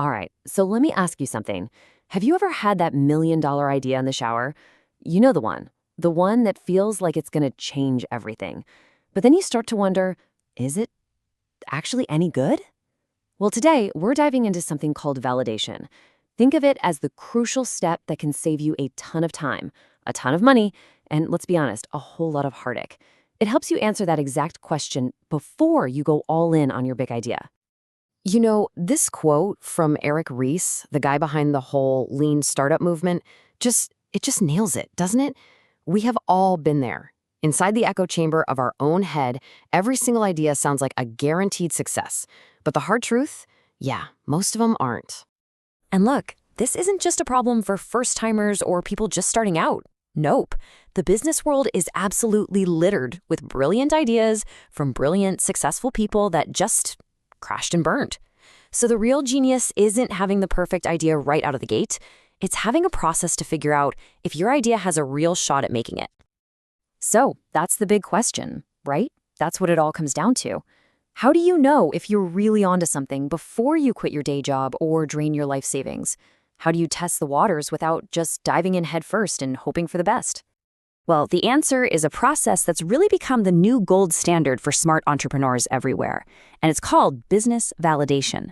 All right, so let me ask you something. Have you ever had that $1 million idea in the shower? You know the one that feels like it's going to change everything. But then you start to wonder, is it actually any good? Well, today we're diving into something called validation. Think of it as the crucial step that can save you a ton of time, a ton of money, and let's be honest, a whole lot of heartache. It helps you answer that exact question before you go all in on your big idea. You know, this quote from Eric Ries, the guy behind the whole lean startup movement, it just nails it, doesn't it? We have all been there. Inside the echo chamber of our own head, every single idea sounds like a guaranteed success. But the hard truth? Yeah, most of them aren't. And look, this isn't just a problem for first-timers or people just starting out. Nope. The business world is absolutely littered with brilliant ideas from brilliant, successful people that just crashed and burned. So the real genius isn't having the perfect idea right out of the gate. It's having a process to figure out if your idea has a real shot at making it. So that's the big question, right? That's what it all comes down to. How do you know if you're really onto something before you quit your day job or drain your life savings? How do you test the waters without just diving in headfirst and hoping for the best? Well, the answer is a process that's really become the new gold standard for smart entrepreneurs everywhere, and it's called business validation.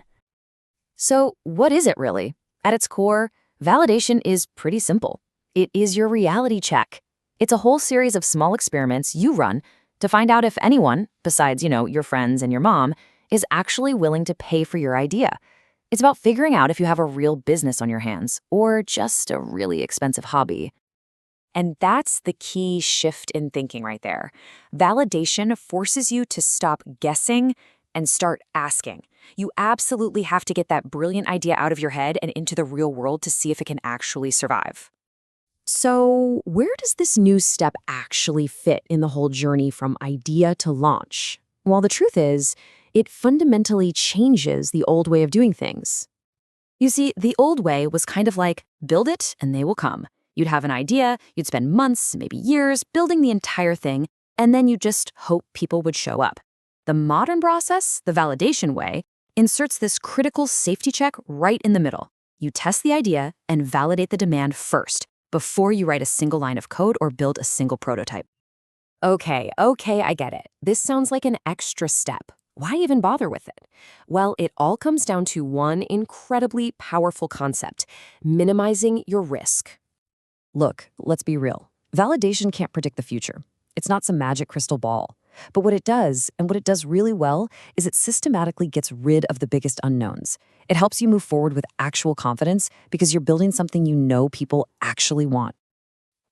So what is it really? At its core, validation is pretty simple. It is your reality check. It's a whole series of small experiments you run to find out if anyone, besides, your friends and your mom, is actually willing to pay for your idea. It's about figuring out if you have a real business on your hands or just a really expensive hobby. And that's the key shift in thinking right there. Validation forces you to stop guessing and start asking. You absolutely have to get that brilliant idea out of your head and into the real world to see if it can actually survive. So, where does this new step actually fit in the whole journey from idea to launch? Well, the truth is, it fundamentally changes the old way of doing things. You see, the old way was kind of like, build it and they will come. You'd have an idea, you'd spend months, maybe years, building the entire thing, and then you just hope people would show up. The modern process, the validation way, inserts this critical safety check right in the middle. You test the idea and validate the demand first, before you write a single line of code or build a single prototype. Okay, I get it. This sounds like an extra step. Why even bother with it? Well, it all comes down to one incredibly powerful concept: minimizing your risk. Look, let's be real. Validation can't predict the future. It's not some magic crystal ball. But what it does, and what it does really well, is it systematically gets rid of the biggest unknowns. It helps you move forward with actual confidence because you're building something you know people actually want.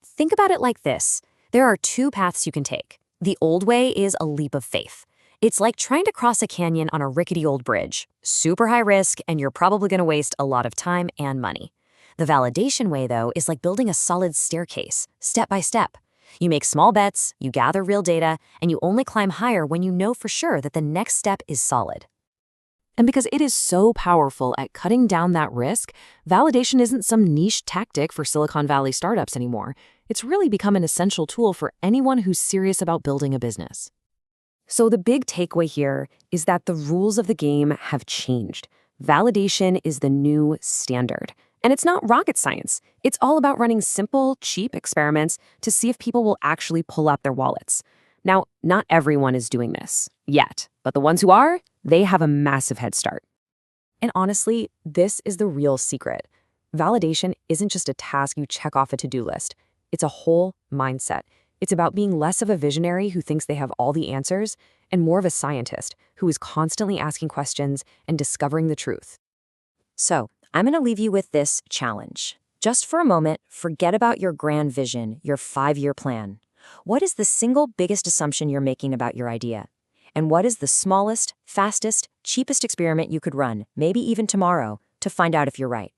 Think about it like this. There are two paths you can take. The old way is a leap of faith. It's like trying to cross a canyon on a rickety old bridge. Super high risk, and you're probably going to waste a lot of time and money. The validation way, though, is like building a solid staircase, step by step. You make small bets, you gather real data, and you only climb higher when you know for sure that the next step is solid. And because it is so powerful at cutting down that risk, validation isn't some niche tactic for Silicon Valley startups anymore. It's really become an essential tool for anyone who's serious about building a business. So the big takeaway here is that the rules of the game have changed. Validation is the new standard. And it's not rocket science. It's all about running simple, cheap experiments to see if people will actually pull out their wallets. Now, not everyone is doing this yet, but the ones who are, they have a massive head start. And honestly, this is the real secret. Validation isn't just a task you check off a to-do list. It's a whole mindset. It's about being less of a visionary who thinks they have all the answers and more of a scientist who is constantly asking questions and discovering the truth. So, I'm going to leave you with this challenge. Just for a moment, forget about your grand vision, your 5-year plan. What is the single biggest assumption you're making about your idea? And what is the smallest, fastest, cheapest experiment you could run, maybe even tomorrow, to find out if you're right?